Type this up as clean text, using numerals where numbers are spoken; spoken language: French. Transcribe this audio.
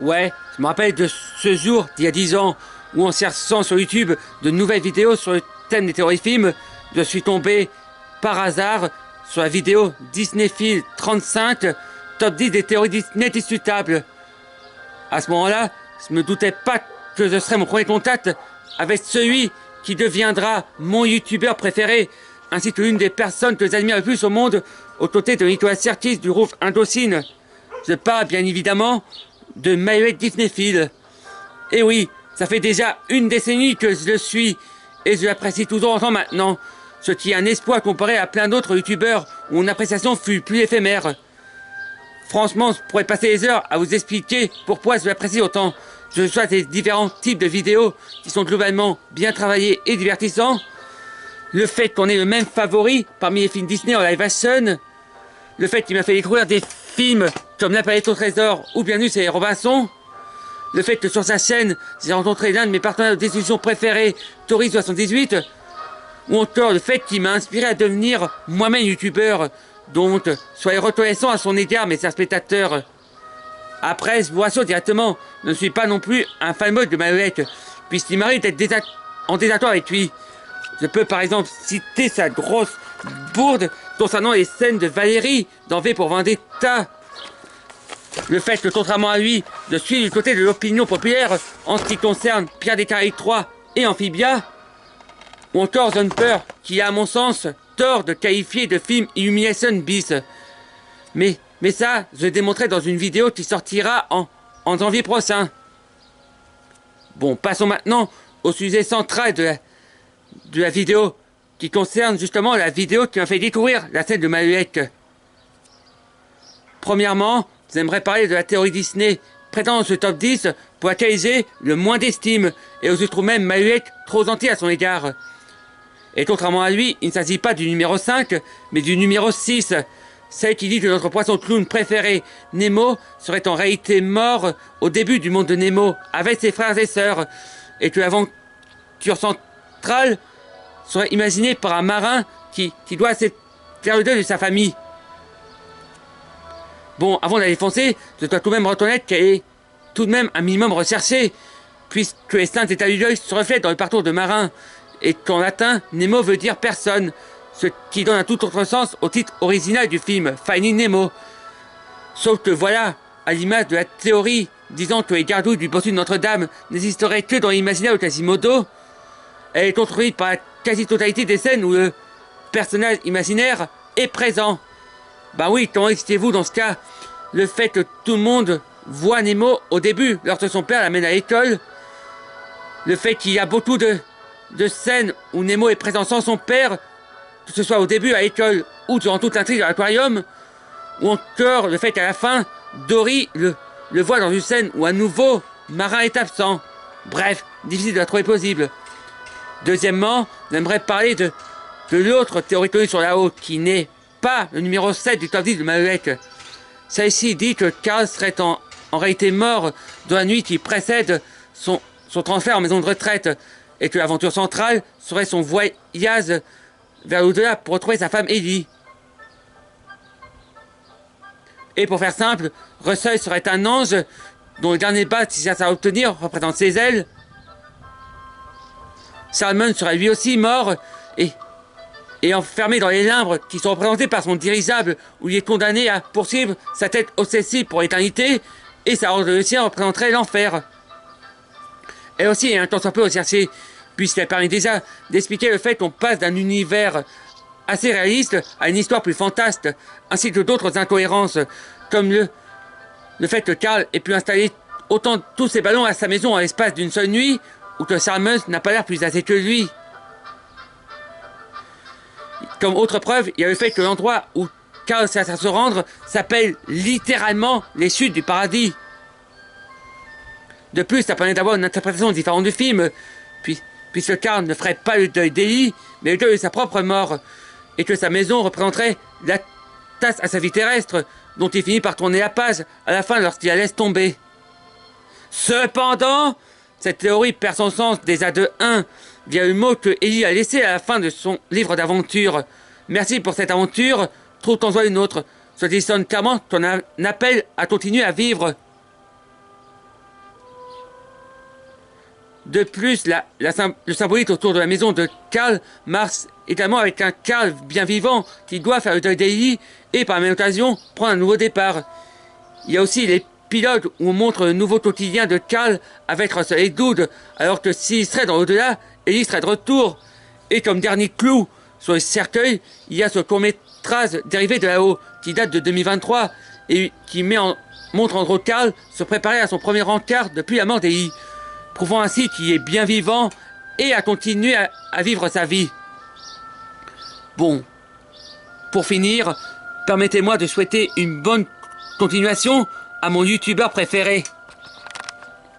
Ouais, je me rappelle de ce jour, d'il y a 10 ans, où en cherchant sur YouTube de nouvelles vidéos sur le thème des théories films, je suis tombé par hasard sur la vidéo Disneyfield 35, top 10 des théories Disney discutables. À ce moment-là, je me doutais pas que ce serait mon premier contact avec celui qui deviendra mon youtubeur préféré, ainsi que l'une des personnes que j'admire le plus au monde, aux côtés de Nicolas Sirkis du groupe Indochine. Je parle bien évidemment de Mahuet Disneyfield. Et oui, ça fait déjà une décennie que je le suis, et je l'apprécie toujours autant maintenant, ce qui est un espoir comparé à plein d'autres youtubeurs où mon appréciation fut plus éphémère. Franchement, je pourrais passer des heures à vous expliquer pourquoi je l'apprécie autant. Je choisis les différents types de vidéos qui sont globalement bien travaillés et divertissants. Le fait qu'on ait le même favori parmi les films Disney en live action. Le fait qu'il m'a fait découvrir des films comme La Planète au Trésor ou Bienvenue chez les Robinson. Le fait que sur sa chaîne, j'ai rencontré l'un de mes partenaires de discussion préférés, Tori78. Ou encore le fait qu'il m'a inspiré à devenir moi-même youtubeur. Donc, soyez reconnaissants à son égard, mes chers spectateurs. Après, je vous rassure directement, je ne suis pas non plus un fanboy de Mahuet, puisqu'il m'arrive d'être en désaccord avec lui. Je peux par exemple citer sa grosse bourde concernant les scènes de Valérie dans V pour Vendetta. Le fait que, contrairement à lui, je suis du côté de l'opinion populaire en ce qui concerne Pierre des Caraïbes 3 et Amphibia. Ou encore Jumper, qui a à mon sens tort de qualifier de film Illumination bis. Mais ça, je le démontrerai dans une vidéo qui sortira en janvier prochain. Bon, passons maintenant au sujet central de la vidéo, qui concerne justement la vidéo qui m'a fait découvrir la scène de Mahuet. Premièrement, j'aimerais parler de la théorie Disney prétendant dans ce top 10 pour laquelle j'ai le moins d'estime, et où je trouve même Mahuet trop gentil à son égard. Et contrairement à lui, il ne s'agit pas du numéro 5, mais du numéro 6, celle qui dit que notre poisson clown préféré, Nemo, serait en réalité mort au début du monde de Nemo, avec ses frères et sœurs, et que l'aventure centrale serait imaginée par un marin qui doit faire le deuil de sa famille. Bon, avant d'aller foncer, je dois tout de même reconnaître qu'elle est tout de même un minimum recherchée, puisque les saints états du deuil se reflètent dans le parcours de marin, et qu'en latin, Nemo veut dire personne, ce qui donne un tout autre sens au titre original du film, Finding Nemo. Sauf que voilà, à l'image de la théorie disant que les gargouilles du bossu de Notre-Dame n'existeraient que dans l'imaginaire de Quasimodo, elle est contredite par la quasi-totalité des scènes où le personnage imaginaire est présent. Ben oui, comment expliquez-vous dans ce cas le fait que tout le monde voit Nemo au début, lorsque son père l'amène à l'école, le fait qu'il y a beaucoup de scènes où Nemo est présent sans son père, que ce soit au début à l'école ou durant toute l'intrigue de l'aquarium, ou encore le fait qu'à la fin, Dory le voit dans une scène où un nouveau marin est absent. Bref, difficile de la trouver plausible. Deuxièmement, j'aimerais parler de l'autre théorie connue sur la haute, qui n'est pas le numéro 7 du top 10 de Mahuet. Celle-ci dit que Carl serait en réalité mort dans la nuit qui précède son transfert en maison de retraite, et que l'aventure centrale serait son voyage vers l'au-delà pour retrouver sa femme Ellie. Et pour faire simple, Russell serait un ange dont le dernier pas, si ça à obtenir, représente ses ailes. Salmon serait lui aussi mort et enfermé dans les limbres qui sont représentés par son dirigeable, où il est condamné à poursuivre sa tête obsessive pour l'éternité, et sa horde de sien représenterait l'enfer. Elle aussi est un tant soit peu recherchée, puisqu'elle permet déjà d'expliquer le fait qu'on passe d'un univers assez réaliste à une histoire plus fantasque, ainsi que d'autres incohérences, comme le fait que Carl ait pu installer autant tous ses ballons à sa maison à l'espace d'une seule nuit, ou que Salmon n'a pas l'air plus âgé que lui. Comme autre preuve, il y a le fait que l'endroit où Carl cherche à se rendre s'appelle littéralement les chutes du paradis. De plus, ça permet d'avoir une interprétation différente du film, puisque Carl ne ferait pas le deuil d'Ellie, mais le deuil de sa propre mort, et que sa maison représenterait la tasse à sa vie terrestre, dont il finit par tourner la page à la fin lorsqu'il la laisse tomber. Cependant, cette théorie perd son sens déjà de 1 via le mot que Ellie a laissé à la fin de son livre d'aventure. Merci pour cette aventure, trouve-t'en une autre. Ce qui sonne clairement ton appel à continuer à vivre. De plus, le symbolique autour de la maison de Cal marche également avec un Cal bien vivant qui doit faire le deuil d'Ellie et par la même occasion prendre un nouveau départ. Il y a aussi les pilotes où on montre le nouveau quotidien de Cal avec Russell et Doug, alors que s'il serait dans l'au-delà, Ellie serait de retour. Et comme dernier clou sur le cercueil, il y a ce court-métrage dérivé de là-haut qui date de 2023 et qui montre en gros Cal se préparer à son premier encart depuis la mort d'Ellie, prouvant ainsi qu'il est bien vivant et à continuer à vivre sa vie. Bon, pour finir, permettez-moi de souhaiter une bonne continuation à mon youtubeur préféré.